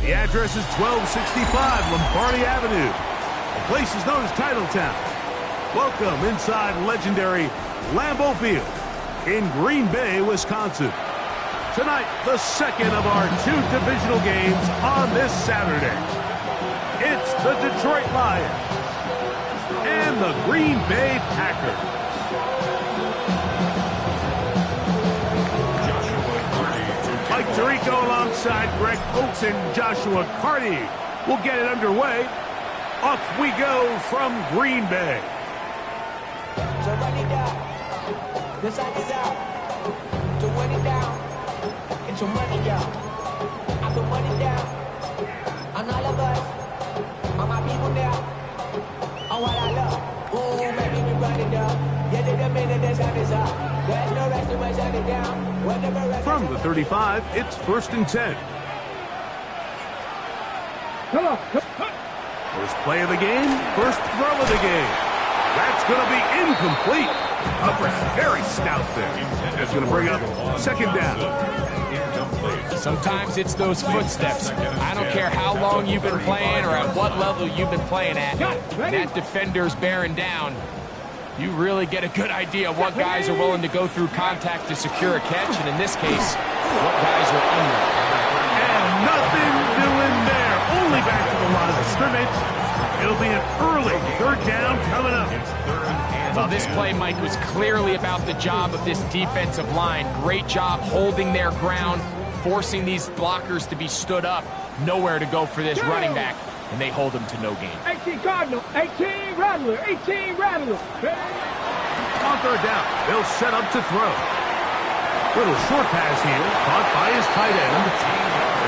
The address is 1265 Lombardi Avenue. The place is known as Titletown. Welcome inside legendary Lambeau Field in Green Bay, Wisconsin. Tonight, the second of our 2 divisional games on this Saturday. It's the Detroit Lions and the Green Bay Packers. Mike Tirico alongside Greg Oates and Joshua Carty will get it underway. Off we go from Green Bay. So run it down. The side is out. To run it down. Get your money down. I put money down. On all of us. On my people now. On what I love. Ooh, baby, we run it down. Yeah, the minute the sun is up. There's no rest to my shut it down. From the 35, it's 1st and 10. First play of the game, first throw of the game. That's going to be incomplete. Upper's very stout there. That's going to bring up 2nd down. Sometimes it's those footsteps. I don't care how long you've been playing or at what level you've been playing at. That defender's bearing down. You really get a good idea of what guys are willing to go through contact to secure a catch, and in this case, what guys are under. And nothing doing there. Only back to the line of scrimmage. It'll be an early 3rd down coming up. Well, this play, Mike, was clearly about the job of this defensive line. Great job holding their ground, forcing these blockers to be stood up. Nowhere to go for this running back, and they hold him to no gain. 18 Cardinal, 18 Rattler, 18 Rattler. On 3rd down, they'll set up to throw. Little short pass here, caught by his tight end.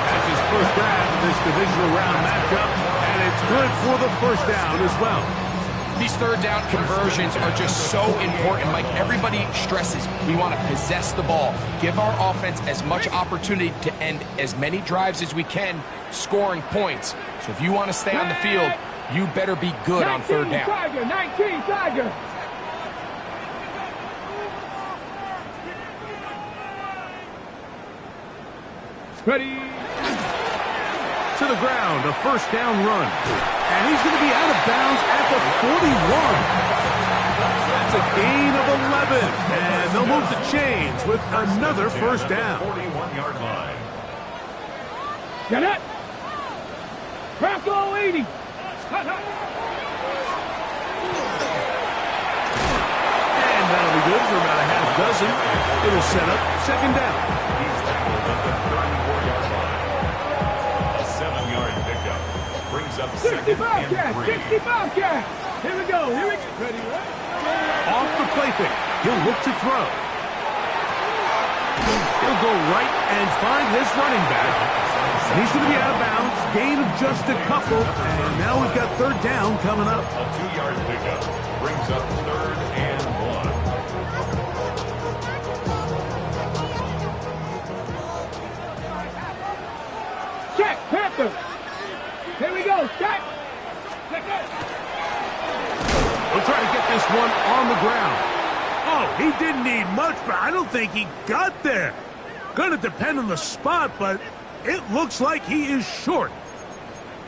That's his first grab of this divisional round matchup, and it's good for the 1st down as well. These 3rd down conversions are just so important. Like everybody stresses, we want to possess the ball, give our offense as much opportunity to end as many drives as we can, scoring points. So if you want to stay on the field, you better be good on 3rd down. Tiger, 19 Tiger. Ready. To the ground, a 1st down run. And he's going to be out of bounds at the 41. That's a gain of 11. And they'll move the chains with another 1st down. 41-yard line. Got it. Bronco 80. And that'll be good for about a half dozen. It'll set up 2nd down. He's tackled at the 34-yard line. A 7-yard pickup brings up 60 2nd Bobcat, and 3. 60 Bobcat. Here we go, here we go. Ready, right? Off the play fake. He'll look to throw. He'll go right and find his running back. And he's going to be out of bounds. Gain of just a couple. And now we've got 3rd down coming up. A 2-yard pickup brings up 3rd and 1. Check, Panther. Here we go, check. Check it. We'll try to get this one on the ground. Oh, he didn't need much, but I don't think he got there. Gonna depend on the spot, but it looks like he is short.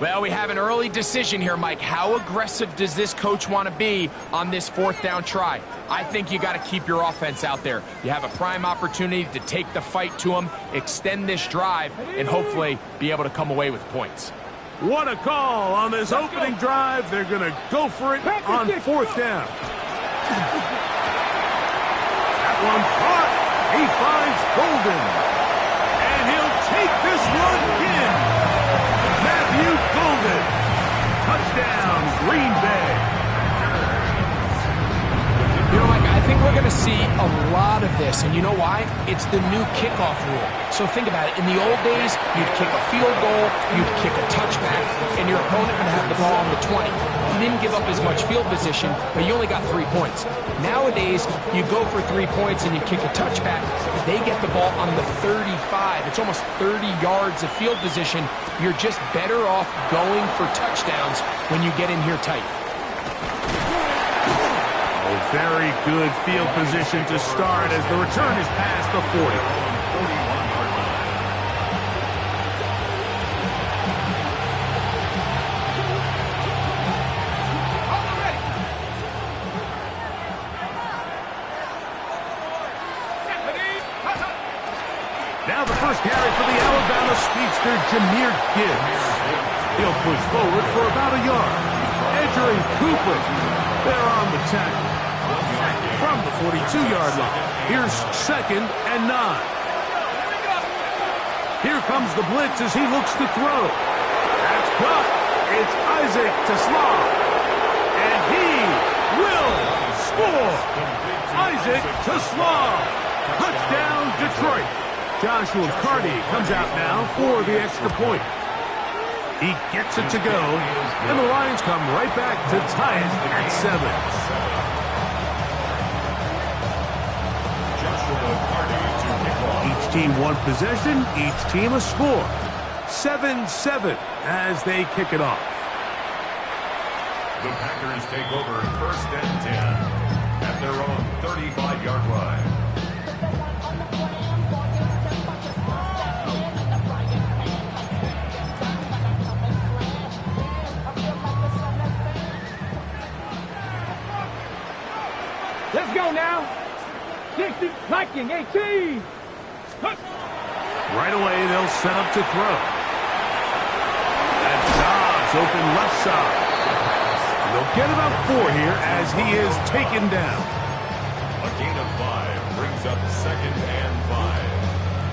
Well, we have an early decision here, Mike. How aggressive does this coach want to be on this 4th down try? I think you got to keep your offense out there. You have a prime opportunity to take the fight to him, extend this drive, and hopefully be able to come away with points. What a call on this opening drive. They're going to go for it on 4th down. That one caught. He finds Golden. And he'll take this one in. Matthew Golden. Touchdown, Green Bay. You know, Mike, I think we're going to see a lot of this, and you know why? It's the new kickoff rule. So think about it. In the old days, you'd kick a field goal, you'd kick a touchback, and your opponent would have the ball on the 20. You didn't give up as much field position, but you only got 3 points. Nowadays, you go for 3 points and you kick a touchback. They get the ball on the 35. It's almost 30 yards of field position. You're just better off going for touchdowns when you get in here tight. Very good field position to start as the return is past the 40. 41-yard line. Now the first carry for the Alabama speedster, Jahmyr Gibbs. He'll push forward for about a yard. Edgerrin Cooper, they're on the tackle. From the 42-yard line, here's 2nd and 9. Here comes the blitz as he looks to throw. That's caught. It's Isaac Teslam. And he will score. Isaac Teslam. Touchdown, Detroit. Joshua Carty comes out now for the extra point. He gets it to go, and the Lions come right back to tie it at 7. Each team one possession, each team a score. 7-7 as they kick it off. The Packers take over 1st and 10 at their own 35-yard line. Let's go now. 60, Viking, 18. Right away, they'll set up to throw. And Dobbs open left side. And they'll get about 4 here as he is taken down. A gain of 5 brings up 2nd and 5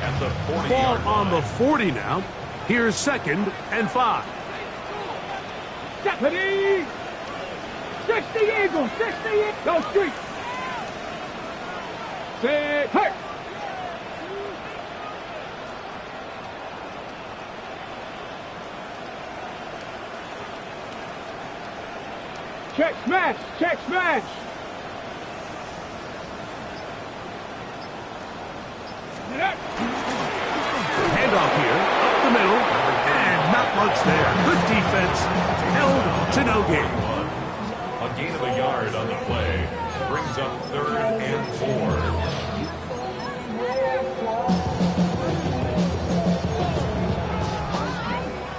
at the 40-yard Ball line. on the 40 now. Here's 2nd and 5. Deputy. 60 Eagles, 60 Eagles. Go street. Set, hurt. Check smash, check smash. Handoff here, up the middle, and not much there. Good defense, held to no gain. A gain of a yard on the play brings up 3rd and 4.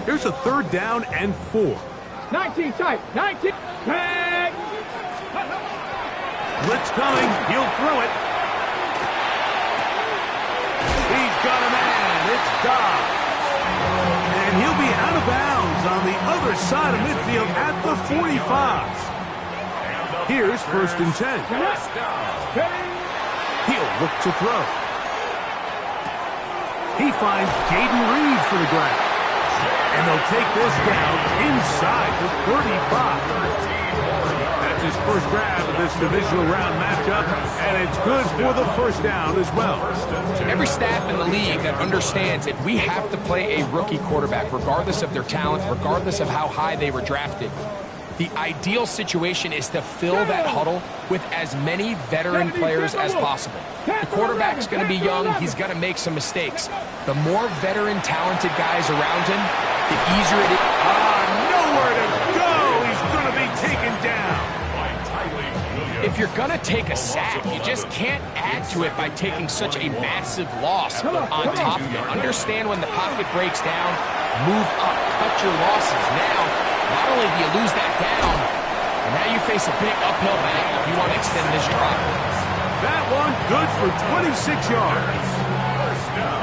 Here's a 3rd down and 4. 19 tight, 19. Tag. Blitz coming, he'll throw it. He's got a man, it's Dobbs. And he'll be out of bounds on the other side of midfield at the 45. Here's 1st and 10. He'll look to throw. He finds Jaden Reed for the grab. And they'll take this down inside the 35. That's his first grab of this divisional round matchup, and it's good for the 1st down as well. Every staff in the league that understands if we have to play a rookie quarterback, regardless of their talent, regardless of how high they were drafted, the ideal situation is to fill that huddle with as many veteran players as possible. The quarterback's going to be young. He's going to make some mistakes. The more veteran, talented guys around him, the easier it is. Nowhere to go. He's going to be taken down. If you're going to take a sack, you just can't add to it by taking such a massive loss on top of it. Understand when the pocket breaks down, move up, cut your losses. Now, not only do you lose that down, but now you face a big uphill battle if you want to extend this drive. That one good for 26 yards.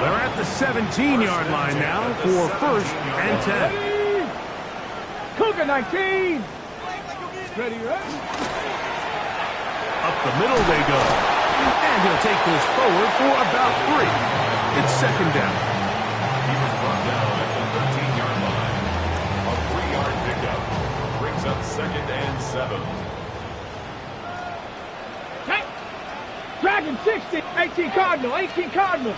They're at the 17-yard line now for 1st and 10. Cougar 19. Ready, ready. Up the middle they go. And he'll take this forward for about 3. It's 2nd down. He was brought down at the 13-yard line. A 3-yard pickup brings up 2nd and 7. Madden 60. 18 Cardinal. 18 Cardinal.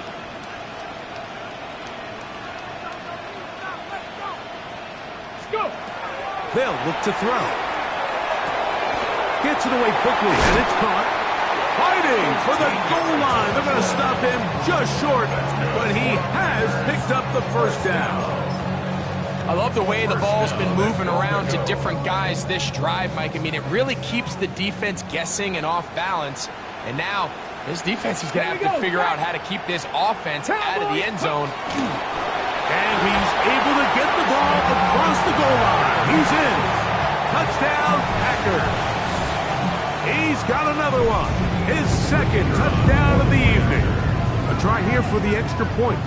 Let's go. They'll look to throw. Gets it away quickly, and it's caught. Fighting for the goal line. They're going to stop him just short, but he has picked up the first down. I love the way the ball's been moving around to different guys this drive, Mike. I mean, it really keeps the defense guessing and off balance. And now, this defense is going to have to figure out how to keep this offense out of the end zone. And he's able to get the ball across the goal line. He's in. Touchdown, Packers. He's got another one. His second touchdown of the evening. A try here for the extra point.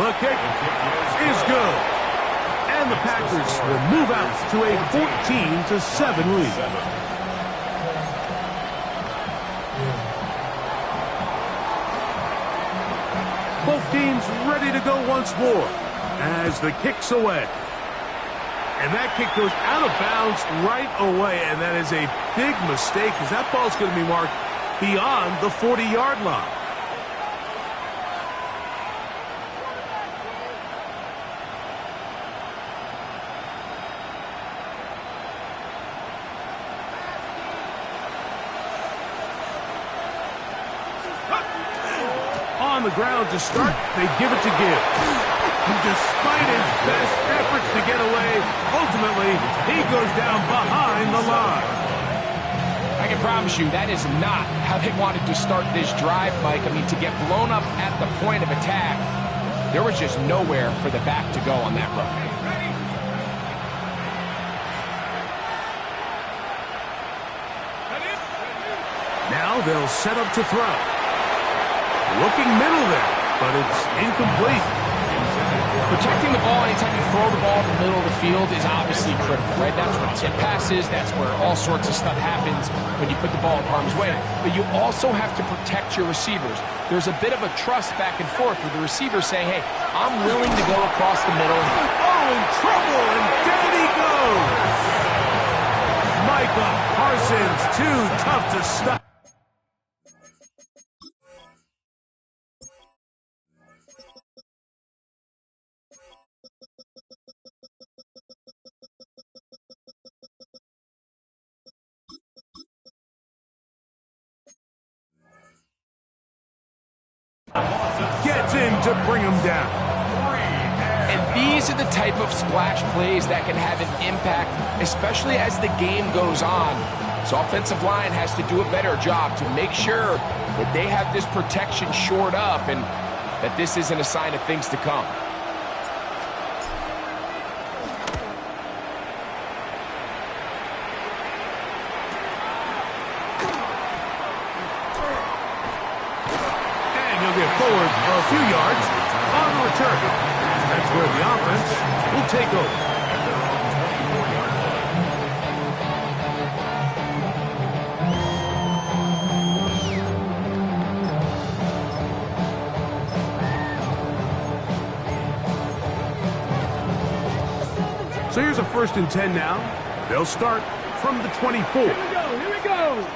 The kick is good. And the Packers will move out to a 14-7 lead. Both teams ready to go once more as the kick's away. And that kick goes out of bounds right away, and that is a big mistake because that ball's going to be marked beyond the 40-yard line. On the ground to start, they give it to Gibbs. And despite his best efforts to get away, ultimately, he goes down behind the line. I can promise you that is not how they wanted to start this drive, Mike. I mean, to get blown up at the point of attack, there was just nowhere for the back to go on that run. Now they'll set up to throw. Looking middle there, but it's incomplete. Protecting the ball anytime you throw the ball in the middle of the field is obviously critical, right? That's where tip passes, that's where all sorts of stuff happens when you put the ball in harm's way. But you also have to protect your receivers. There's a bit of a trust back and forth with the receiver saying, hey, I'm willing to go across the middle. Oh, in trouble, and down he goes. Michael Parsons, too tough to stop. Gets in to bring him down. And these are the type of splash plays that can have an impact, especially as the game goes on. So offensive line has to do a better job to make sure that they have this protection shored up and that this isn't a sign of things to come. Get forward a few yards on the return. That's where the offense will take over. So here's a 1st and 10 now. They'll start from the 24. Here we go.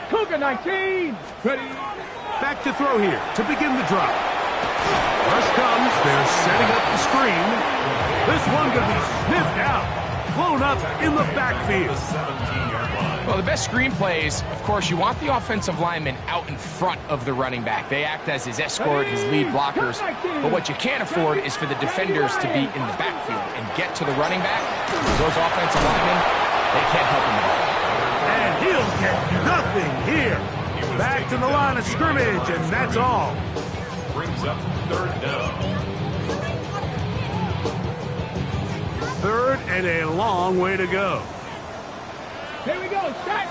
Cougar 19. Ready. Back to throw here to begin the drive. Rush comes. They're setting up the screen. This one going to be sniffed out. Blown up in the backfield. Well, the best screen plays, of course, you want the offensive lineman out in front of the running back. They act as his escort, his lead blockers. But what you can't afford is for the defenders to be in the backfield and get to the running back. Those offensive linemen, they can't help him at all. And he'll get nothing here. Back to the line of scrimmage, and that's all. Brings up 3rd down. 3rd and a long way to go. Here we go. Start.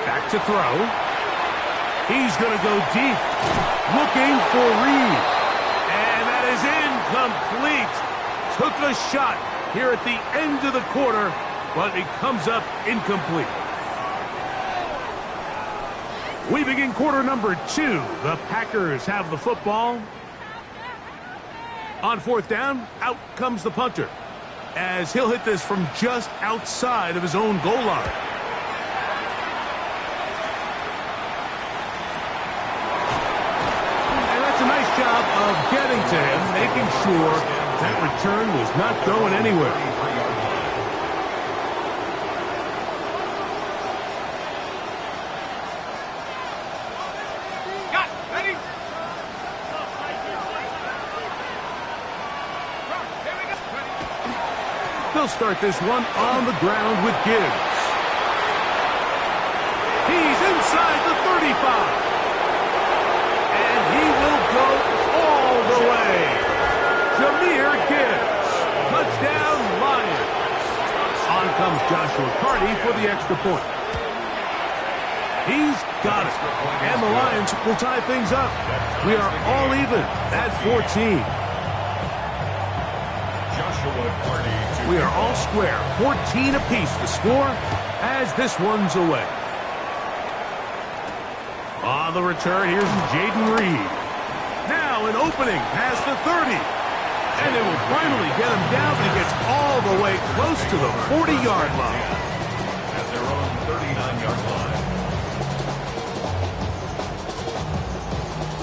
Back to throw. He's going to go deep. Looking for Reed. And that is incomplete. Took a shot here at the end of the quarter, but it comes up incomplete. We begin quarter number 2. The Packers have the football. On 4th down, out comes the punter. as he'll hit this from just outside of his own goal line. And that's a nice job of getting to him, making sure that return was not going anywhere. They'll start this one on the ground with Gibbs. He's inside the 35. And he will go all the way. Jameer Gibbs. Touchdown, Lions. On comes Joshua Carty for the extra point. He's got it. And the Lions will tie things up. We are all even at 14. We are all square. 14 apiece the score as this one's away. On the return, here's Jaden Reed. Now an opening past the 30. And it will finally get him down, but he gets all the way close to the 40-yard line. At their own 39-yard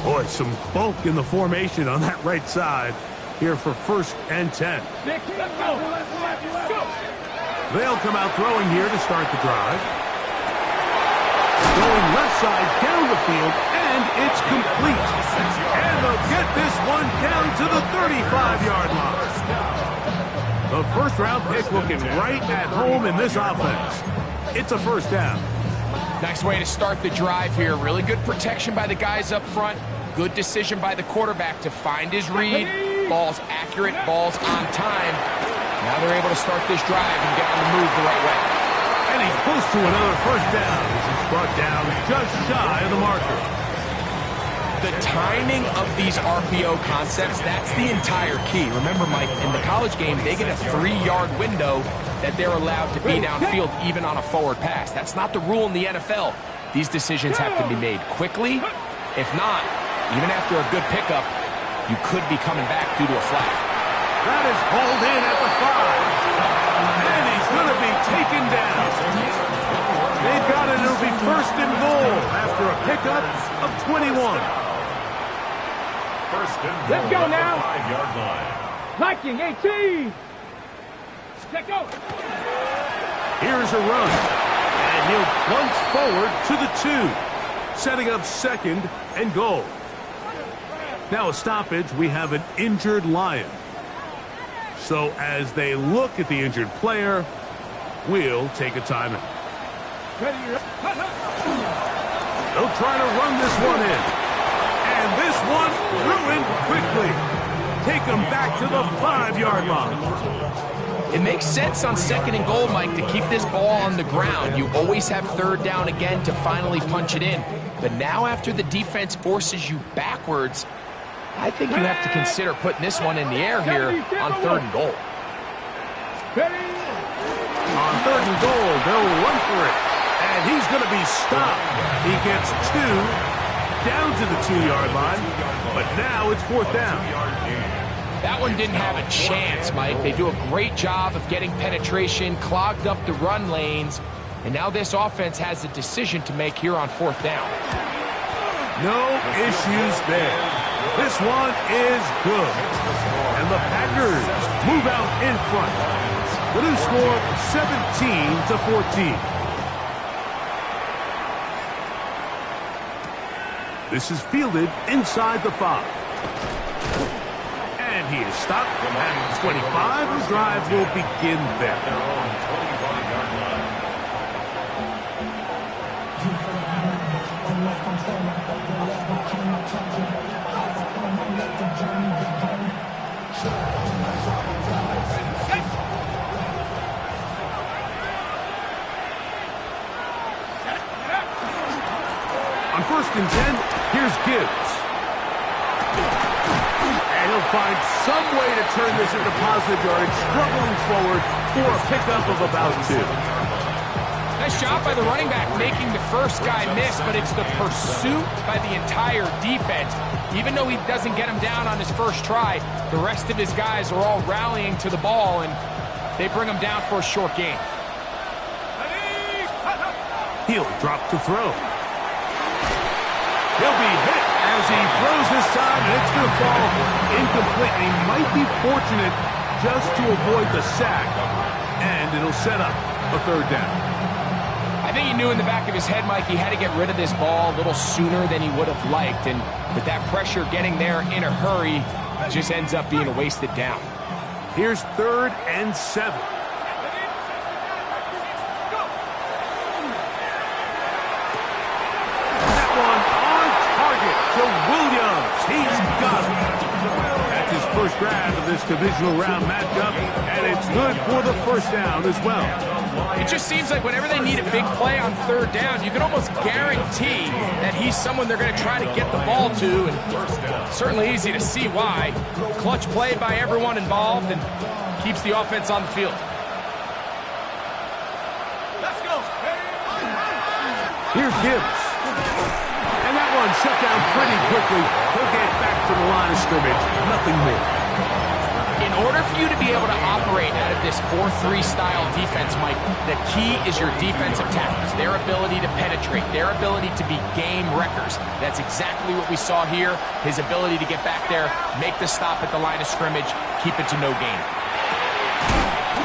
line. Boy, some bulk in the formation on that right side here for 1st and 10. They'll come out throwing here to start the drive. Going left side down the field, and it's complete. And they'll get this one down to the 35-yard line. The first-round pick looking right at home in this offense. It's a first down. Nice way to start the drive here. Really good protection by the guys up front. Good decision by the quarterback to find his read. Ball's accurate, ball's on time. Now they're able to start this drive and get on the move the right way. And he's close to another first down as he's brought down just shy of the marker. The timing of these RPO concepts, that's the entire key. Remember, Mike, in the college game, they get a 3-yard window that they're allowed to be downfield even on a forward pass. That's not the rule in the NFL. These decisions have to be made quickly. If not, even after a good pickup, you could be coming back due to a flag. That is hauled in at the 5. And he's going to be taken down. They've got it. It'll be 1st and goal after a pickup of 21. 1st and goal. Let's go now. 5-yard line. Liking 18. Let's go. Here's a run. And he'll plunge forward to the 2. Setting up 2nd and goal. Now a stoppage, we have an injured Lion. So as they look at the injured player, we'll take a timeout. They'll try to run this one in. And this one ruined quickly. Take them back to the 5-yard line. It makes sense on 2nd and goal, Mike, to keep this ball on the ground. You always have 3rd down again to finally punch it in. But now after the defense forces you backwards, I think you have to consider putting this one in the air here on 3rd and goal. On 3rd and goal, they'll run for it. And he's going to be stopped. He gets 2 down to the 2-yard line. But now it's 4th down. That one didn't have a chance, Mike. They do a great job of getting penetration, clogged up the run lanes. And now this offense has a decision to make here on 4th down. No issues there. This one is good. And the Packers move out in front. The new score, 17-14. This is fielded inside the 5. And he is stopped at 25. The drive will begin there. On 1st and 10, here's Gibbs. And he'll find some way to turn this into positive yardage, struggling forward for a pickup of about 2. Nice job by the running back making the first guy miss, but it's the pursuit by the entire defense. Even though he doesn't get him down on his first try, the rest of his guys are all rallying to the ball, and They bring him down for a short gain. He'll drop to throw. He'll be hit as he throws this time, and it's going to fall incomplete. He might be fortunate just to avoid the sack, and it'll set up a third down. I think he knew in the back of his head, Mike, he had to get rid of this ball a little sooner than he would have liked, and with that pressure getting there in a hurry, it just ends up being a wasted down. Here's 3rd and 7. That one on target to Williams. He's got it. That's his first grab of this divisional round matchup, and it's good for the first down as well. It just seems like whenever they need a big play on 3rd down, you can almost guarantee that he's someone they're going to try to get the ball to, and certainly easy to see why. Clutch play by everyone involved and keeps the offense on the field. Let's go. Here's Gibbs. And that one shut down pretty quickly. He'll get back to the line of scrimmage. Nothing more. In order for you to be able to operate out of this 4-3 style defense, Mike, the key is your defensive tackles, their ability to penetrate, their ability to be game wreckers. That's exactly what we saw here, his ability to get back there, make the stop at the line of scrimmage, keep it to no gain.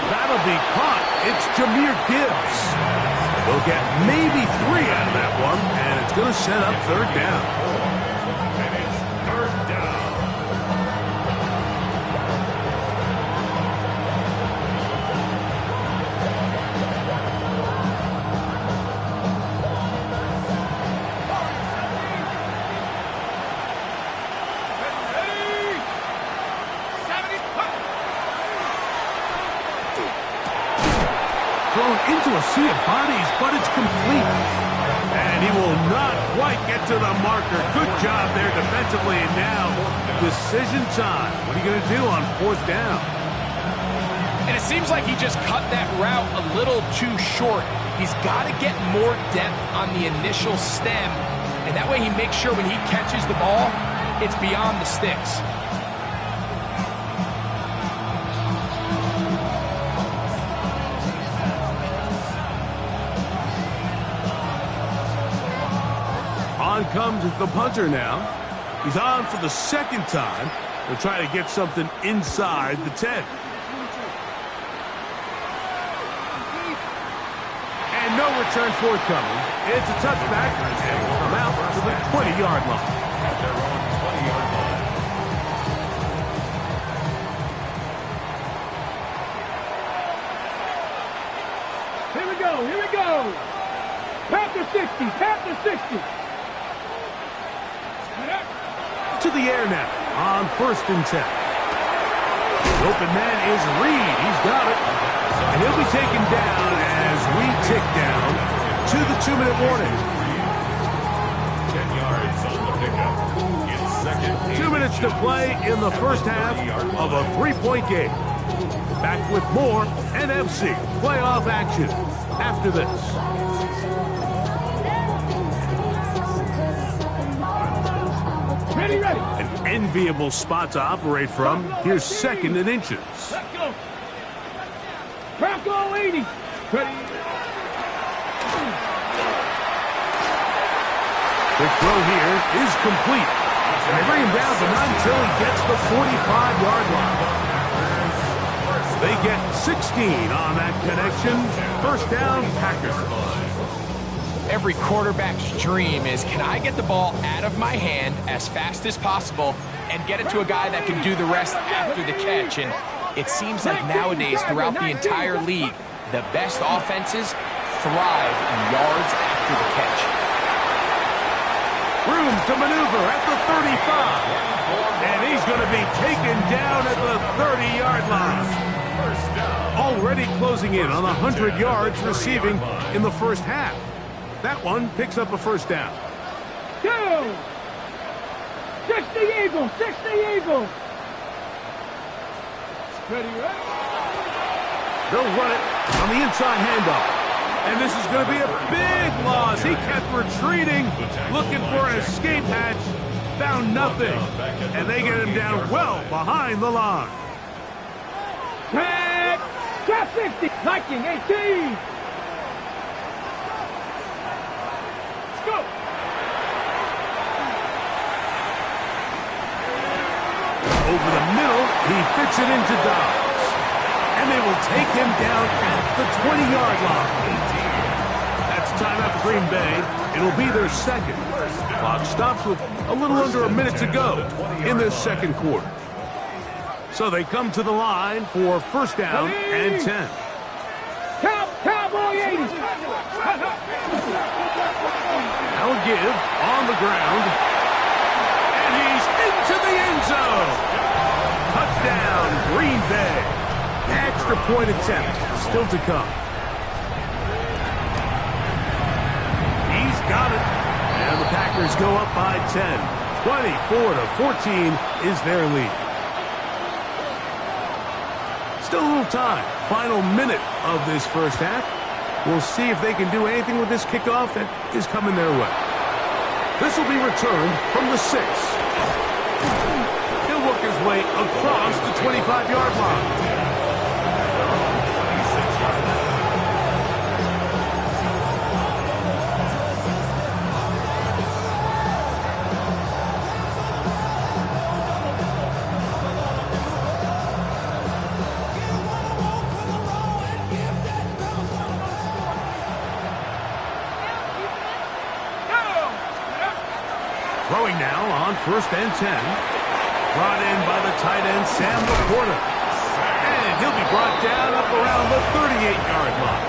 That'll be caught. It's Jahmyr Gibbs. They'll get maybe 3 out of that one, and it's going to set up 3rd down. And it's 3rd down. Thrown into a sea of bodies, but it's complete. And he will not quite get to the marker. Good job there defensively, and now decision time. What are you going to do on 4th down? And it seems like he just cut that route a little too short. He's got to get more depth on the initial stem, and that way he makes sure when he catches the ball, it's beyond the sticks. On comes the punter now. He's on for the 2nd time. They'll try to get something inside the 10. And no return forthcoming. It's a touchback, and we'll come out to the 20-yard line. At their own 20-yard line. Here we go, here we go. Panther 60, Panther 60. To the air now on 1st and 10. The open man is Reed. He's got it. And he'll be taken down as we tick down to the 2-minute warning. 10 yards on the pickup. It's 2nd. 2 minutes to play in the first half of a 3-point game. Back with more NFC playoff action after this. Ready, ready. An enviable spot to operate from. Here's 2nd and inches. Let's go. Bronco 80. Ready. The throw here is complete. And they bring him down, but not until he gets the 45-yard line. They get 16 on that connection. 1st down, Packers. Every quarterback's dream is, can I get the ball out of my hand as fast as possible and get it to a guy that can do the rest after the catch? And it seems like nowadays, throughout the entire league, the best offenses thrive in yards after the catch. Room to maneuver at the 35. And he's going to be taken down at the 30-yard line. Already closing in on 100 yards receiving in the first half. That one picks up a 1st down. 2. 60 Eagles, 60 Eagles. Ready, ready. They'll run it on the inside handoff. And this is going to be a big loss. He kept retreating, looking for an escape hatch. Found nothing. And they get him down well behind the line. Tag. Catch. 60. Liking 18. Let's go. Over the middle, he fits it into Dobbs. And they will take him down at the 20-yard line. That's timeout for Green Bay. It'll be their second. Clock stops with a little under a minute to go in this second quarter. So they come to the line for first down and 10. Cowboy 80. Now a give on the ground. And he's into the end zone. Touchdown, Green Bay. Extra point attempt still to come. He's got it. And the Packers go up by 10. 24-14 is their lead. Still a little time. Final minute of this first half. We'll see if they can do anything with this kickoff that is coming their way. This will be returned from the 6. He'll work his way across the 25-yard line. Throwing now on first and 10. Brought in by the tight end, Sam Laporta. And he'll be brought down up around the 38-yard line.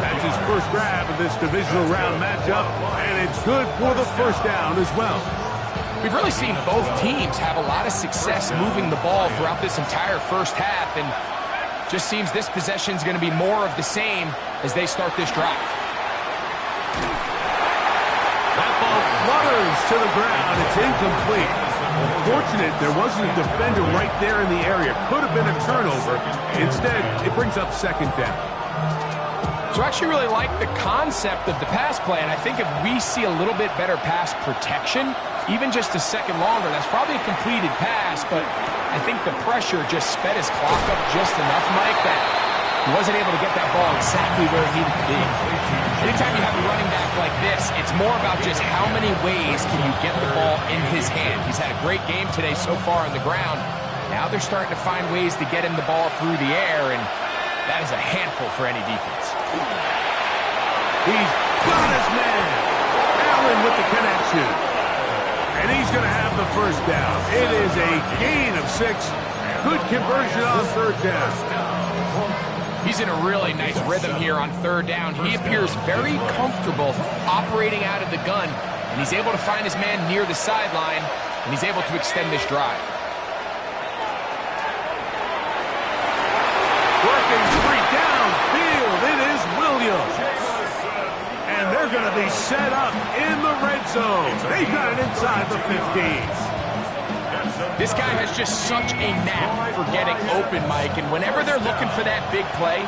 That's his first grab of this divisional round matchup, and it's good for the first down as well. We've really seen both teams have a lot of success moving the ball throughout this entire first half, and just seems this possession is going to be more of the same as they start this drive. That ball flutters to the ground. It's incomplete. Fortunate there wasn't a defender right there in the area. Could have been a turnover. Instead, it brings up second down. So I actually really like the concept of the pass play, and I think if we see a little bit better pass protection, even just a second longer, that's probably a completed pass, but I think the pressure just sped his clock up just enough, Mike, that he wasn't able to get that ball exactly where it needed to be. Anytime you have a running back like this, it's more about just how many ways can you get the ball in his hand. He's had a great game today so far on the ground. Now they're starting to find ways to get him the ball through the air, and that is a handful for any defense. He's got his man. Allen with the connection. And he's going to have the first down. It is a gain of 6. Good conversion on third down. He's in a really nice rhythm here on third down. He appears very comfortable operating out of the gun, and he's able to find his man near the sideline, and he's able to extend this drive. Working straight downfield. It is Williams. And they're going to be set up in the red zone. They got it inside the 15. This guy has just such a knack for getting open, Mike, and whenever they're looking for that big play,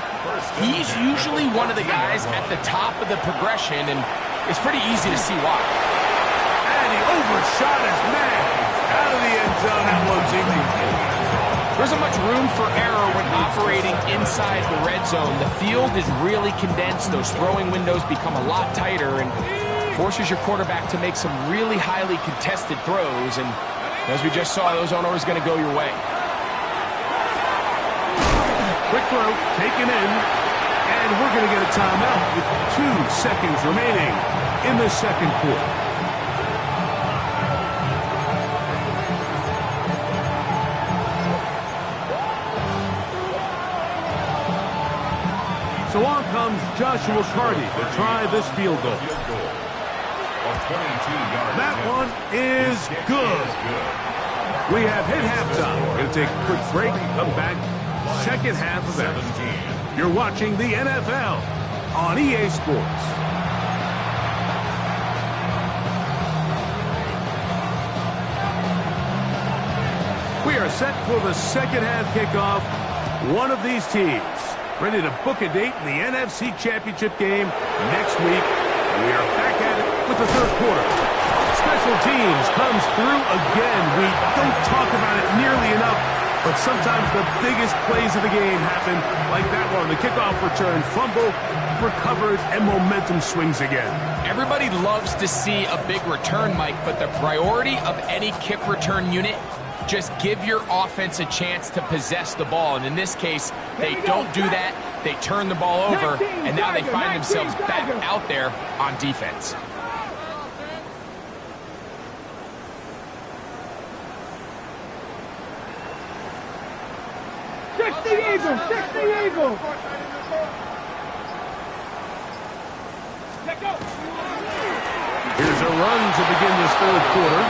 he's usually one of the guys at the top of the progression, and it's pretty easy to see why. And he overshot his man. Out of the end zone, that one's incomplete. There isn't much room for error when operating inside the red zone. The field is really condensed. Those throwing windows become a lot tighter and forces your quarterback to make some really highly contested throws, and as we just saw, those aren't always going to go your way. Quick throw, taken in, and we're going to get a timeout with 2 seconds remaining in the second quarter. So on comes Joshua Carty to try this field goal. That one is good. We have hit halftime. We're going to take a quick break, come back, second half of action. You're watching the NFL on EA Sports. We are set for the second half kickoff. One of these teams ready to book a date in the NFC Championship game next week. And we are back at it with the third quarter. Special teams comes through again. We don't talk about it nearly enough But sometimes the biggest plays of the game happen like that one. The kickoff return, fumble, recovered, and momentum swings again. Everybody loves to see a big return, Mike, but the priority of any kick return unit, just give your offense a chance to possess the ball. And in this case, they don't do that. They turn the ball over, and now they find themselves back out there on defense. Eagle, 60 Eagle. Here's a run to begin this third quarter.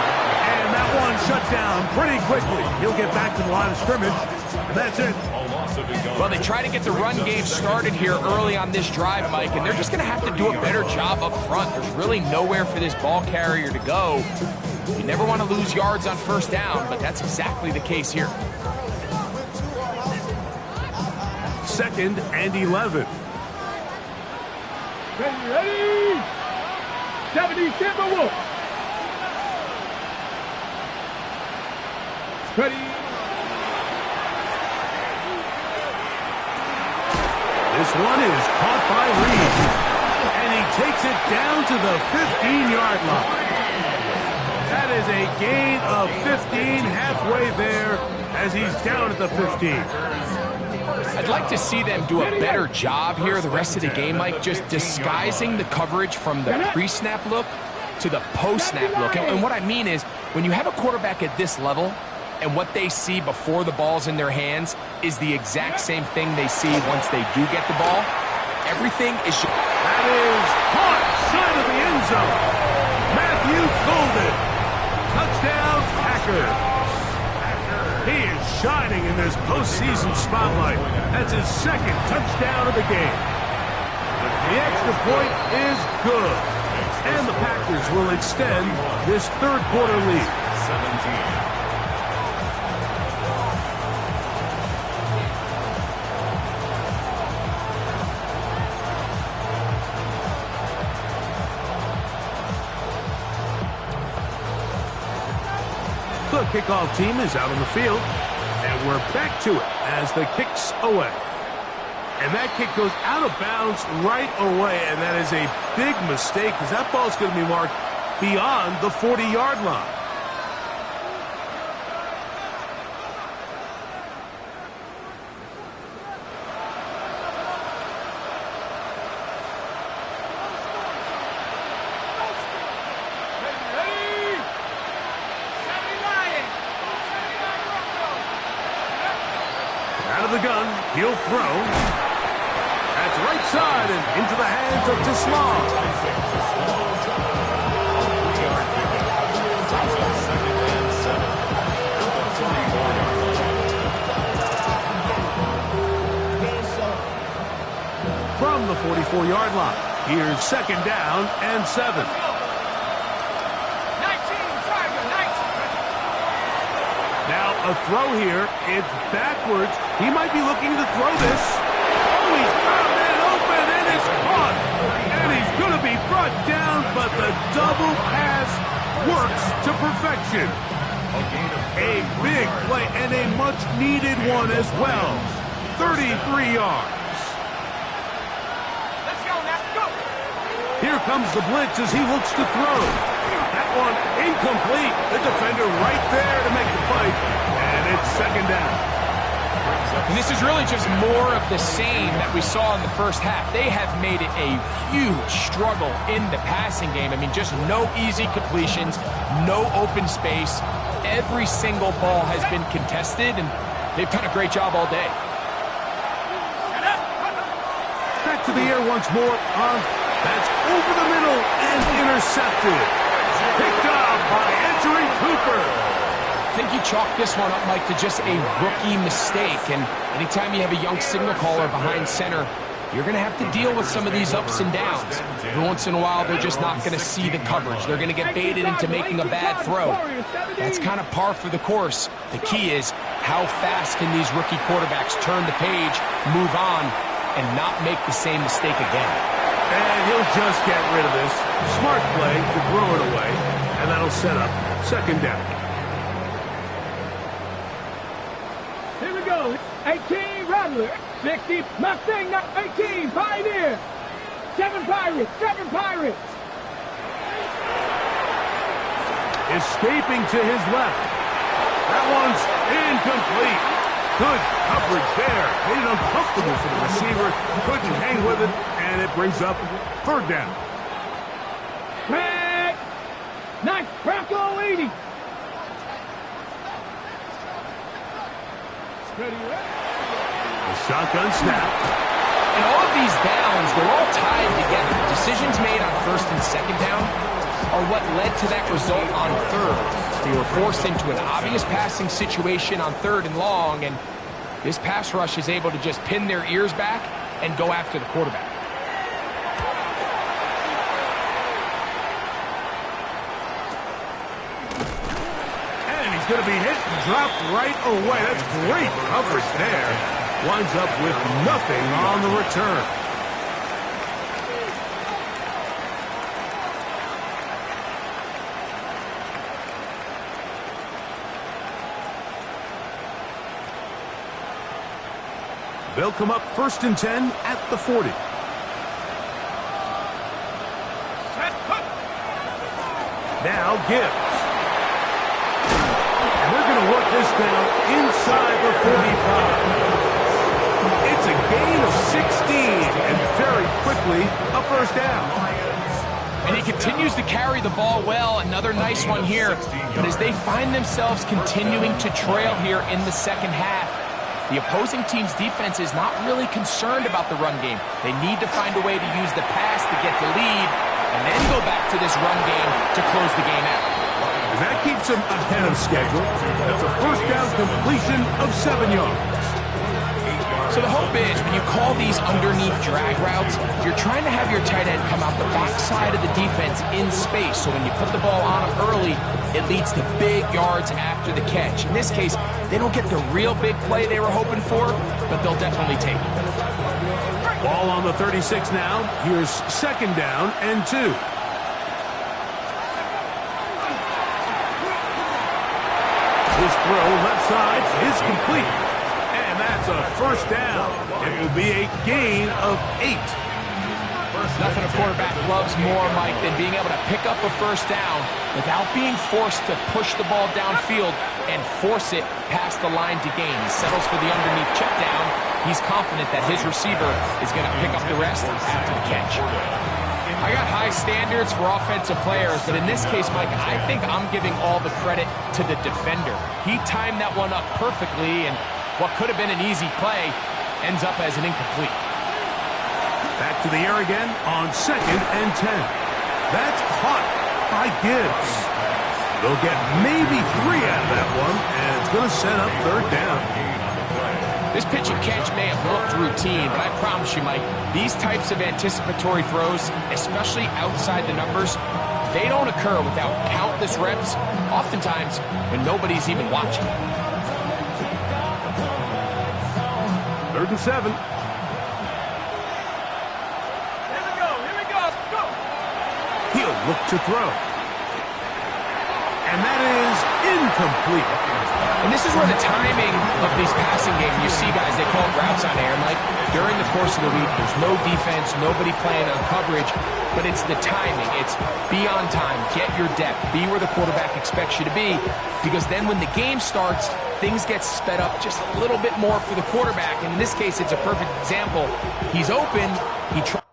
And that one shut down pretty quickly. He'll get back to the line of scrimmage, and that's it. Well, they try to get the run game started here early on this drive, Mike, and they're just going to have to do a better job up front. There's really nowhere for this ball carrier to go. You never want to lose yards on first down, but that's exactly the case here. 2nd and 11. Ready? 70 Timberwolf. Ready. This one is caught by Reed, and he takes it down to the 15-yard line. That is a gain of 15, halfway there as he's down at the 15. I'd like to see them do a better job here the rest of the game, Mike, just disguising the coverage from the pre-snap look to the post-snap look. And what I mean is, when you have a quarterback at this level, and what they see before the ball's in their hands is the exact same thing they see once they do get the ball, everything is... That is caught side of the end zone. Matthew Golden. Touchdown, Packers. He is shining in this postseason spotlight. That's his 2nd touchdown of the game. The extra point is good. And the Packers will extend this third quarter lead. 17. The kickoff team is out on the field, and we're back to it as the kick's away. And that kick goes out of bounds right away, and that is a big mistake because that ball's going to be marked beyond the 40-yard line. The gun, he'll throw. That's right side and into the hands of Tislam. From the 44-yard line, here's 2nd down and 7. Now a throw here. It's backwards. He might be looking to throw this. Oh, he's found it open, and it's caught. And he's going to be brought down, but the double pass works to perfection. A big play and a much-needed one as well. 33 yards. Let's go, let's go. Here comes the blitz as he looks to throw. That one incomplete. The defender right there to make the play. And it's 2nd down. And this is really just more of the same that we saw in the first half. They have made it a huge struggle in the passing game. I mean, just no easy completions, no open space. Every single ball has been contested, and they've done a great job all day. Back to the air once more. That's over the middle and intercepted. Picked up by Edgerrin Cooper. I think you chalk this one up, Mike, to just a rookie mistake. And anytime you have a young signal caller behind center, you're going to have to deal with some of these ups and downs. Every once in a while, they're just not going to see the coverage. They're going to get baited into making a bad throw. That's kind of par for the course. The key is how fast can these rookie quarterbacks turn the page, move on, and not make the same mistake again. And he'll just get rid of this. Smart play to throw it away, and that'll set up 2nd down. Here we go. 18, Rattler. 60, Mustang. 18, Pioneer. 7 Pirates. 7 Pirates. Escaping to his left. That one's incomplete. Good coverage there. Made it uncomfortable for the receiver. Couldn't hang with it, and it brings up 3rd down. Back. Nice. Bronco 80. The shotgun snap. And all of these downs, they're all tied together. Decisions made on 1st and 2nd down are what led to that result on 3rd. They were forced into an obvious passing situation on 3rd and long, and this pass rush is able to just pin their ears back and go after the quarterback. And he's going to be hit and dropped right away. That's great coverage there. Winds up with nothing on the return. They'll come up 1st and 10 at the 40. Now Gibbs. And they're going to work this down inside the 45. It's a gain of 16, and very quickly a 1st down. And he continues to carry the ball well. Another nice one here. But as they find themselves continuing to trail here in the 2nd half, the opposing team's defense is not really concerned about the run game. They need to find a way to use the pass to get the lead and then go back to this run game to close the game out. And that keeps them ahead of schedule. That's a 1st down completion of 7 yards. So the hope is when you call these underneath drag routes, you're trying to have your tight end come out the backside of the defense in space. So when you put the ball on him early, it leads to big yards after the catch. In this case, they don't get the real big play they were hoping for, but they'll definitely take it. Ball on the 36 now. Here's 2nd down and 2. His throw left side is complete. And that's a 1st down. It will be a gain of 8. Nothing a quarterback loves more, Mike, than being able to pick up a 1st down without being forced to push the ball downfield and force it past the line to gain. He settles for the underneath check down. He's confident that his receiver is going to pick up the rest after the catch. I got high standards for offensive players, but in this case, Mike, I think I'm giving all the credit to the defender. He timed that one up perfectly, and what could have been an easy play ends up as an incomplete. Back to the air again on 2nd and 10. That's caught by Gibbs. They'll get maybe 3 out of that one, and it's going to set up 3rd down. This pitch and catch may have looked routine, but I promise you, Mike, these types of anticipatory throws, especially outside the numbers, they don't occur without countless reps, oftentimes when nobody's even watching. 3rd and 7. He'll look to throw. And that is incomplete. And this is where the timing of these passing games, you see guys, they call it routes on air, Mike. During the course of the week, there's no defense, nobody playing on coverage, but it's the timing. It's be on time, get your depth, be where the quarterback expects you to be, because then when the game starts, things get sped up just a little bit more for the quarterback. And in this case, it's a perfect example. He's open, he tries.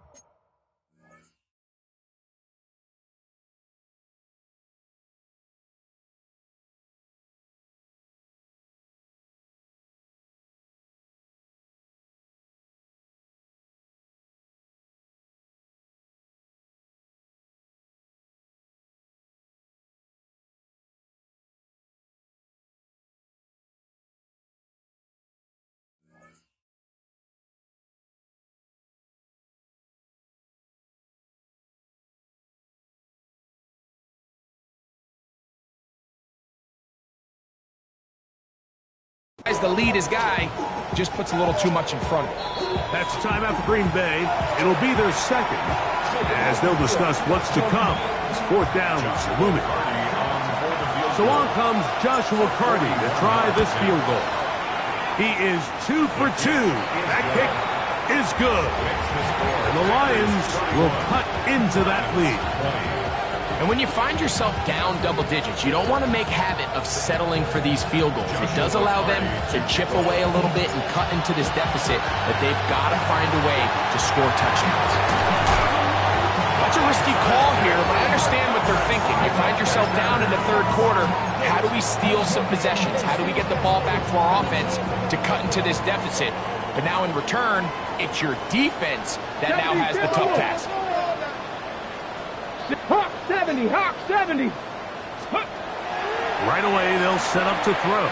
As the lead his guy, just puts a little too much in front of him. That's timeout for Green Bay. It'll be their 2nd, as they'll discuss what's to come. It's 4th down is looming. So on comes Joshua Carty to try this field goal. He is 2 for 2. That kick is good. And the Lions will cut into that lead. And when you find yourself down double digits, you don't want to make habit of settling for these field goals. It does allow them to chip away a little bit and cut into this deficit, but they've got to find a way to score touchdowns. That's a risky call here, but I understand what they're thinking. You find yourself down in the third quarter. How do we steal some possessions? How do we get the ball back for our offense to cut into this deficit? But now in return, it's your defense that now has the tough task. Hawk 70, Hawk 70. Right away, they'll set up to throw.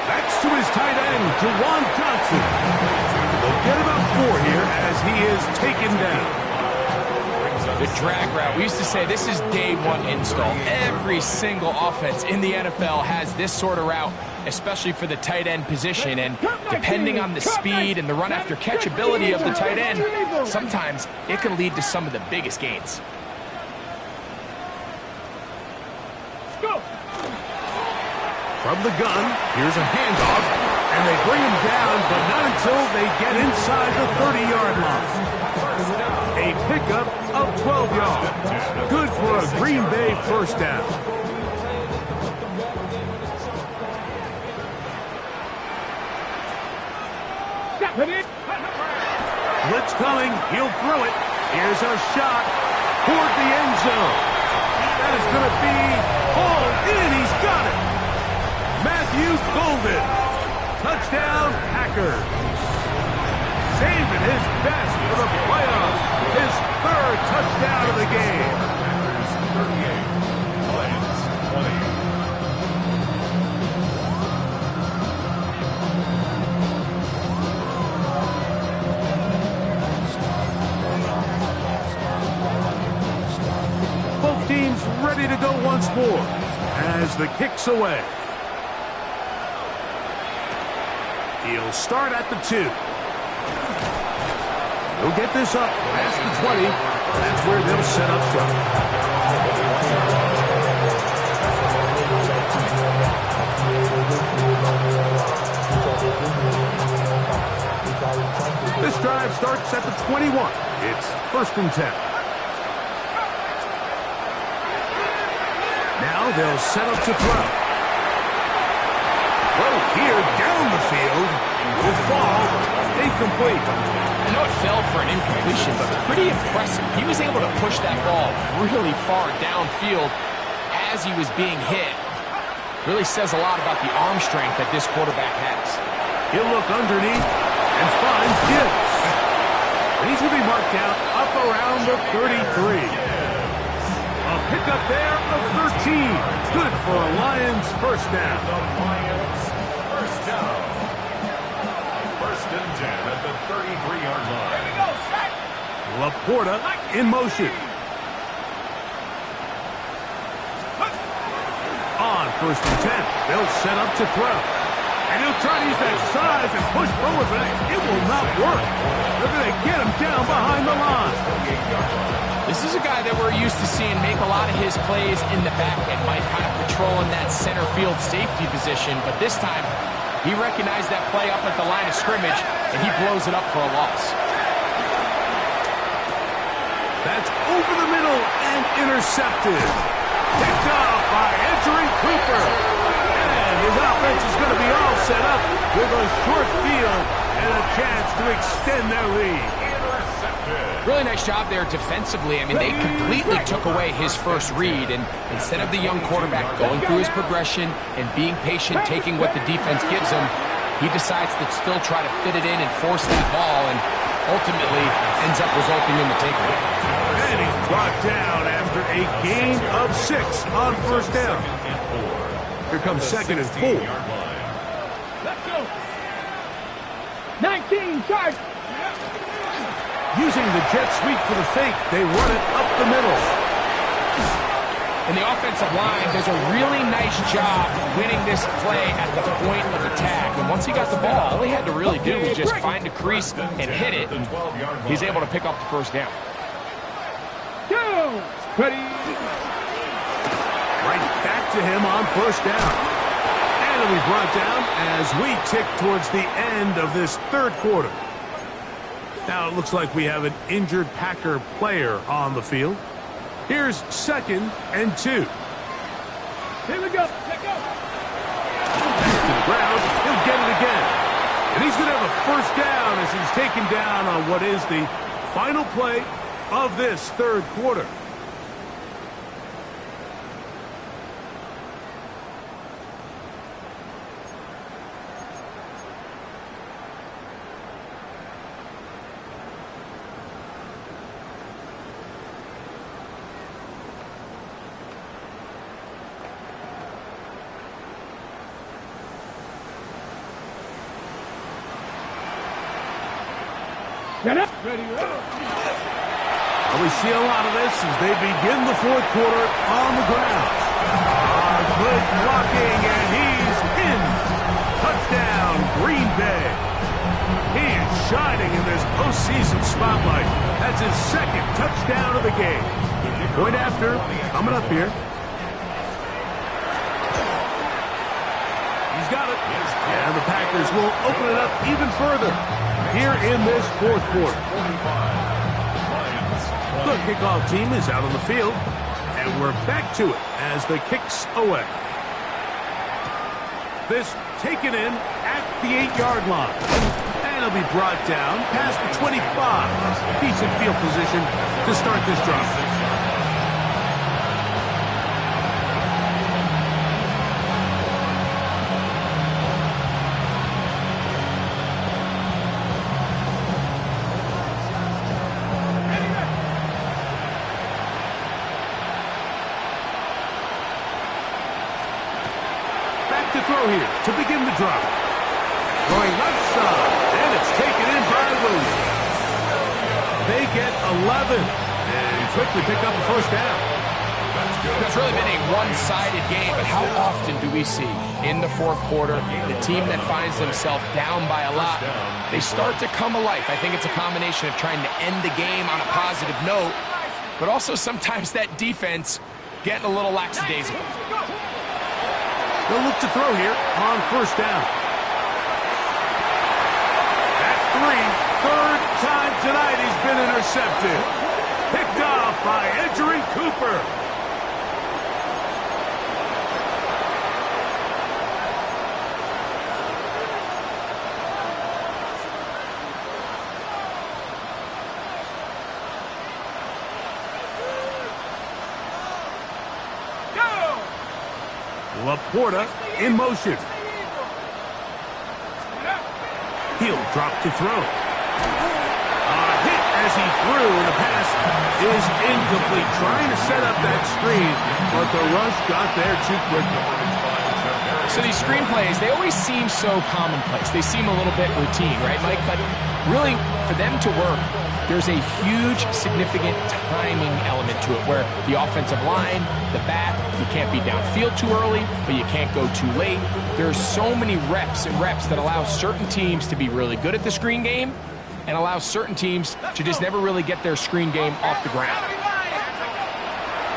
That's to his tight end, Jawan Johnson. They'll get about 4 here as he is taken down. The drag route. We used to say this is day one install. Every single offense in the NFL has this sort of route, especially for the tight end position. And depending on the speed and the run after catch ability of the tight end, sometimes it can lead to some of the biggest gains. From the gun, here's a handoff, and they bring him down, but not until they get inside the 30-yard line. A pickup of 12 yards. Good for a Green Bay first down. Blitz coming. He'll throw it. Here's a shot toward the end zone. That is going to be hauled in. He's got it. Matthew Golden. Touchdown, Packers. Saving his best for the playoffs. His third touchdown of the game. Packers 38, Lions 20. Both teams ready to go once more as the kick's away. He'll start at the 2. He'll get this up past the 20. That's where they'll set up shop. This drive starts at the 21. It's 1st and 10. Now they'll set up to throw. Throw here down the field. Will fall. Incomplete. I know it fell for an incompletion, but pretty impressive. He was able to push that ball really far downfield as he was being hit. Really says a lot about the arm strength that this quarterback has. He'll look underneath and finds Gibbs. And he's going to be marked down up around the 33. A pickup there of 13. Good for a Lions first down. The Lions first down. 1st and 10 at the 33-yard line. Here we go, set. Laporta in motion. On 1st and 10, they'll set up to throw. And he'll try to use that size and push forward, but it will not work. They're going to get him down behind the line. This is a guy that we're used to seeing make a lot of his plays in the back end, Mike, kind of patrolling that center field safety position. But this time, he recognized that play up at the line of scrimmage, and he blows it up for a loss. That's over the middle and intercepted. Picked off by Edgerrin Cooper. And his offense is going to be all set up with a short field and a chance to extend their lead. Really nice job there defensively. I mean, they completely took away his first read, and instead of the young quarterback going through his progression and being patient, taking what the defense gives him, he decides to still try to fit it in and force that ball, and ultimately ends up resulting in the takeaway. And he's brought down after a gain of 6 on 1st down. Here comes 2nd and 4. Let's go. 19, charge. Using the jet sweep for the fake, they run it up the middle. And the offensive line does a really nice job winning this play at the point of attack. And once he got the ball, all he had to really do was just find a crease and hit it. He's able to pick up the 1st down. Go. Ready. Right back to him on 1st down. And it'll be brought down as we tick towards the end of this third quarter. Now it looks like we have an injured Packer player on the field. Here's 2nd and 2. Here we go. Let's go. Back to the ground. He'll get it again. And he's going to have a first down as he's taken down on what is the final play of this third quarter. Get up. Ready. And we see a lot of this as they begin the fourth quarter on the ground. Good blocking, and he's in. Touchdown, Green Bay. He is shining in this postseason spotlight. That's his 2nd touchdown of the game. Point after, coming up here. He's got it. And the Packers will open it up even further here in this fourth quarter. The kickoff team is out on the field, and we're back to it as the kick's away. This taken in at the 8-yard line. And it'll be brought down past the 25. Decent field position to start this drive. To throw here to begin the drive. Going left side, and it's taken in by Williams. They get 11, and quickly pick up the first down. It's really been a one-sided game, but how often do we see in the fourth quarter the team that finds themselves down by a lot, they start to come alive. I think it's a combination of trying to end the game on a positive note, but also sometimes that defense getting a little lackadaisical. They'll look to throw here on first down. That's 3. Third time tonight he's been intercepted. Picked off by Edgerrin Cooper. Laporta in motion. He'll drop to throw. A hit as he threw, and the pass is incomplete. Trying to set up that screen, but the rush got there too quickly. So these screen plays, they always seem so commonplace. They seem a little bit routine, right, Mike? But really, for them to work, there's a huge, significant timing element to it where the offensive line, the back, you can't be downfield too early, but you can't go too late. There's so many reps and reps that allow certain teams to be really good at the screen game and allow certain teams to just never really get their screen game off the ground.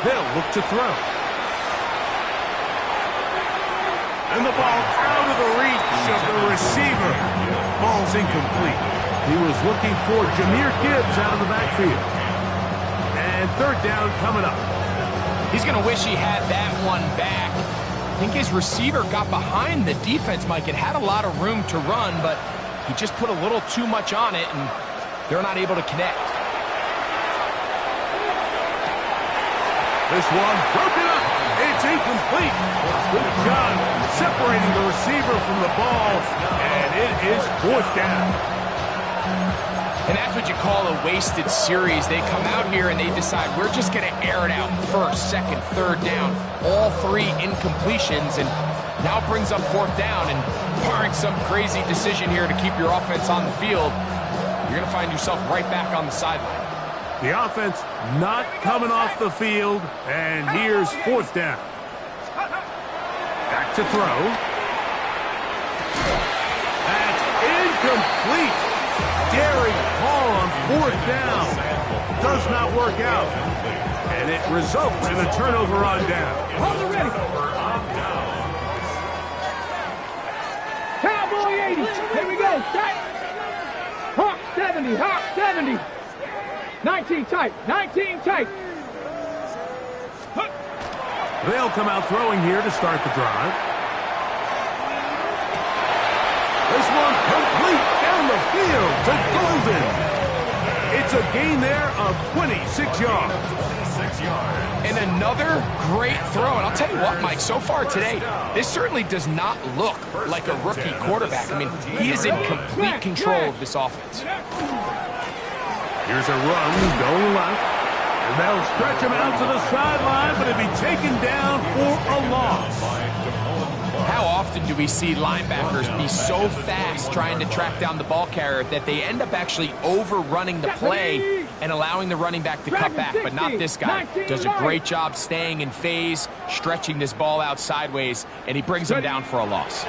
They'll look to throw. And the ball out of the reach of the receiver. Ball's incomplete. He was looking for Jahmyr Gibbs out of the backfield. And third down coming up. He's going to wish he had that one back. I think his receiver got behind the defense, Mike. It had a lot of room to run, but he just put a little too much on it, and they're not able to connect. This one broken up. It's incomplete. Good job separating the receiver from the ball, and it is fourth down. And that's what you call a wasted series. They come out here and they decide we're just going to air it out first, second, third down, all 3 incompletions, and now it brings up fourth down. And barring some crazy decision here to keep your offense on the field, you're going to find yourself right back on the sideline. The offense not coming off the field, and here's fourth down. Back to throw. That's incomplete. Daring Hall on fourth down. Does not work out. And it results in a turnover on down. Hold it ready. 80. Here we go. Tight. Hawk 70. Hawk 70. 19 tight. 19 tight. They'll come out throwing here to start the drive. This one complete down the field to Golden. It's a gain there of 26 yards. 6 yards. And another great throw. And I'll tell you what, Mike, so far today, this certainly does not look like a rookie quarterback. I mean, he is in complete control of this offense. Here's a run going left. And they'll stretch him out to the sideline, but he'll be taken down for a loss. How often do we see linebackers be so fast trying to track down the ball carrier that they end up actually overrunning the play and allowing the running back to cut back? But not this guy. Does a great job staying in phase, stretching this ball out sideways, and he brings him down for a loss.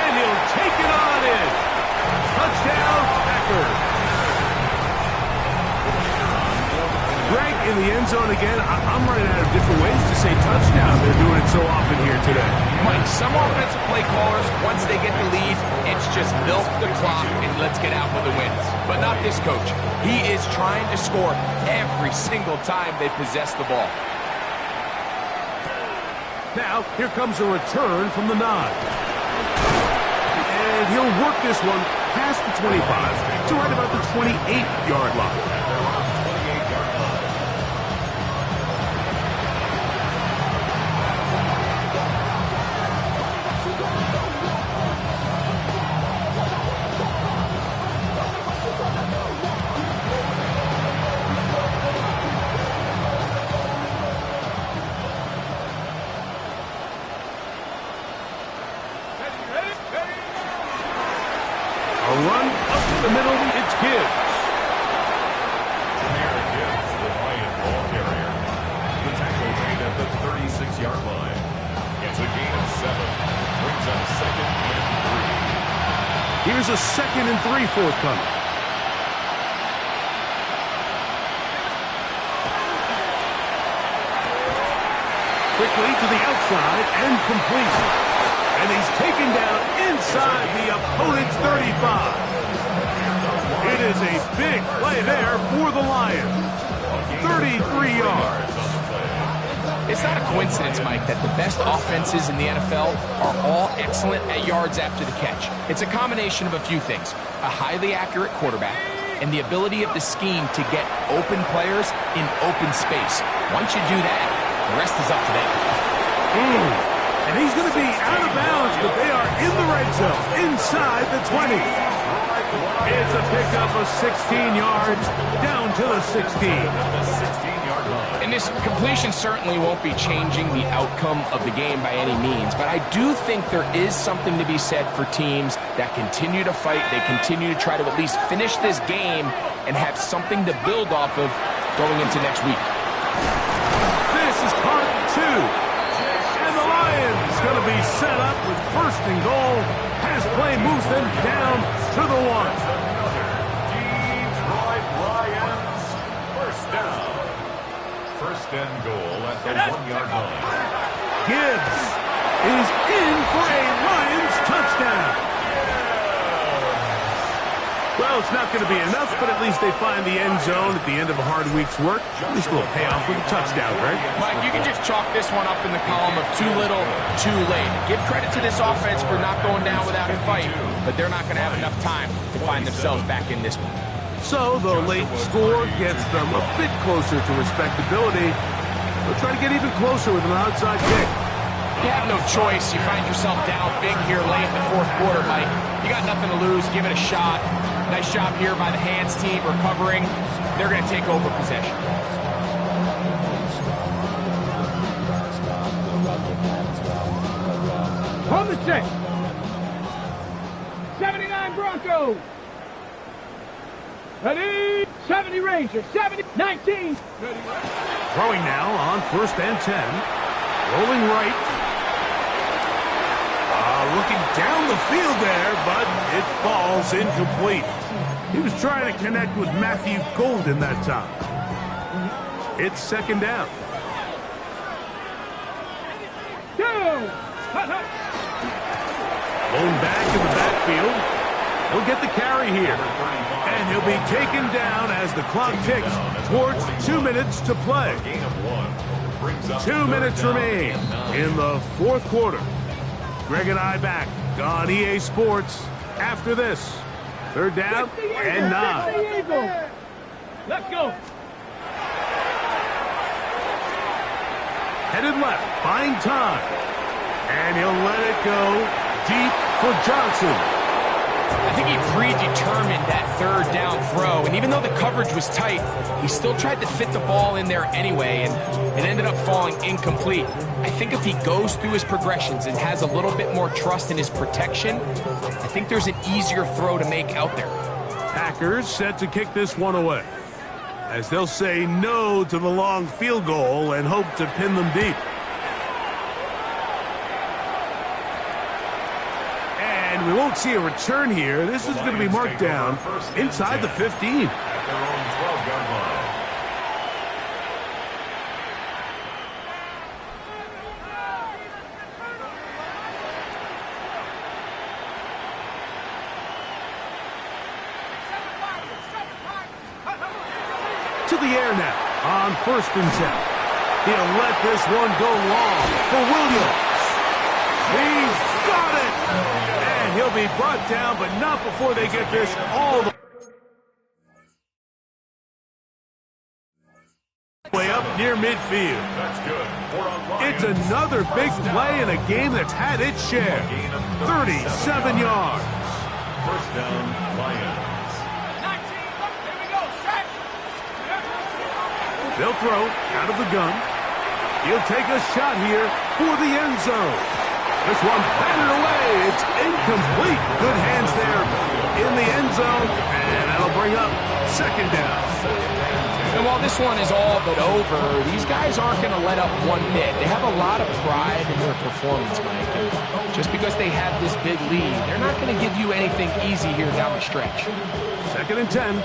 And he'll take it on in. Touchdown, Packers. Greg, in the end zone again. I'm running out of different ways to say touchdown. They're doing it so often here today. Mike, some offensive play callers, once they get the lead, it's just milk the clock and let's get out with a win. But not this coach. He is trying to score every single time they possess the ball. Now, here comes a return from the 9. And he'll work this one past the 25 to right about the 28-yard line. A run up to the middle, it's Gibbs. Here Gibbs, the Lion ball carrier. The tackle made at the 36-yard line. It's a gain of 7. Brings up 2nd and 3. Here's a 2nd and 3 forthcoming. Quickly to the outside and completion. And he's taken down inside the opponent's 35. It is a big play there for the Lions. 33 yards. It's not a coincidence, Mike, that the best offenses in the NFL are all excellent at yards after the catch. It's a combination of a few things. A highly accurate quarterback and the ability of the scheme to get open players in open space. Once you do that, the rest is up to them. And he's going to be out of bounds, but they are in the red zone, inside the 20. It's a pickup of 16 yards, down to the 16. And this completion certainly won't be changing the outcome of the game by any means, but I do think there is something to be said for teams that continue to fight. They continue to try to at least finish this game and have something to build off of going into next week. This is part 2. And the Lions going to be set up with 1st and goal. Pass play moves them down to the 1. Detroit Lions, 1st down. 1st and goal at the 1-yard line. Gibbs is in for a Lions touchdown. Well, it's not going to be enough, but at least they find the end zone at the end of a hard week's work. At least we'll pay off with a touchdown, right? Mike, you can just chalk this one up in the column of too little, too late. Give credit to this offense for not going down without a fight, but they're not going to have enough time to find themselves back in this one. So the late score gets them a bit closer to respectability. They'll try to get even closer with an outside kick. You have no choice. You find yourself down big here late in the 4th quarter, Mike. You got nothing to lose. Give it a shot. Nice job here by the hands team recovering. They're going to take over possession. On the check. 79 Broncos. Ready? 70 Rangers. 70, 19. Throwing now on 1st and 10. Rolling right. Looking down the field there, but it falls incomplete. He was trying to connect with Matthew Golden that time. It's 2nd down. 2. Blown back in the backfield. He'll get the carry here. And he'll be taken down as the clock ticks towards 2 minutes to play. 2 minutes remain in the fourth quarter. Greg and I back on EA Sports after this. Third down and 9. Let's go. Headed left, buying time. And he'll let it go deep for Johnson. I think he predetermined that third down throw, and even though the coverage was tight, he still tried to fit the ball in there anyway, and it ended up falling incomplete. I think if he goes through his progressions and has a little bit more trust in his protection, I think there's an easier throw to make out there. Packers set to kick this one away, as they'll say no to the long field goal and hope to pin them deep. And we won't see a return here. This is going to be marked down inside the 15. At their own 12-yard line. To the air now on 1st and 10. He'll let this one go long for Williams. He's got it! And he'll be brought down, but not before they get this all the way up near midfield. That's good. It's another big play in a game that's had its share. 37 yards. First down, Lions. They'll throw out of the gun. He'll take a shot here for the end zone. This one batted away. It's incomplete. Good hands there in the end zone. And that'll bring up second down. And while this one is all but over, these guys aren't going to let up one bit. They have a lot of pride in their performance, Mike. And just because they have this big lead, they're not going to give you anything easy here down the stretch. 2nd and 10.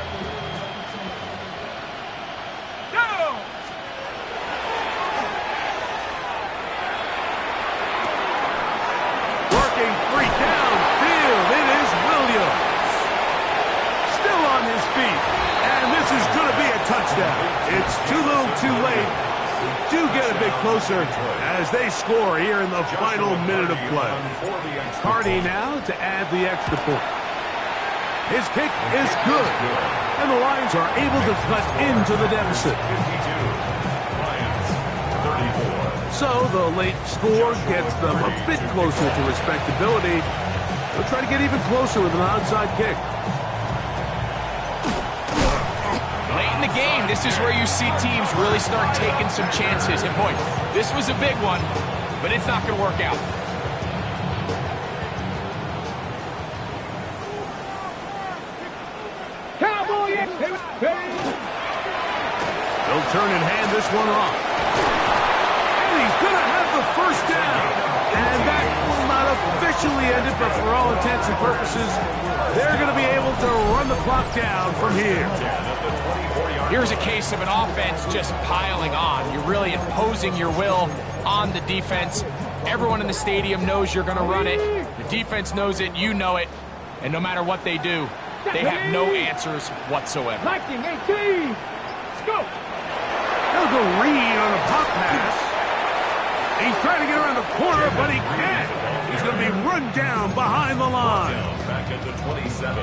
It's too little too late. Do get a bit closer as they score here in the final minute of play. Carney now to add the extra point. His kick is good, and the Lions are able to cut into the deficit. 52. Lions, 34. So the late score gets them a bit closer to respectability. They'll try to get even closer with an onside kick. The game, this is where you see teams really start taking some chances. And boy, this was a big one, but it's not going to work out. Cowboy! They'll turn and hand this one off. And he's going to have the first down. And that will not officially end it, but for all intents and purposes, they're going to be able to run the clock down from here. Here's a case of an offense just piling on. You're really imposing your will on the defense. Everyone in the stadium knows you're going to run it. The defense knows it, you know it. And no matter what they do, they have no answers whatsoever. 19-18. Let's go. They'll go read on a pop pass. He's trying to get around the corner, but he can't. He's going to be run down behind the line. Back at the 27.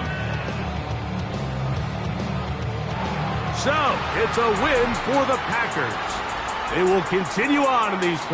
So, it's a win for the Packers. They will continue on in these playoffs.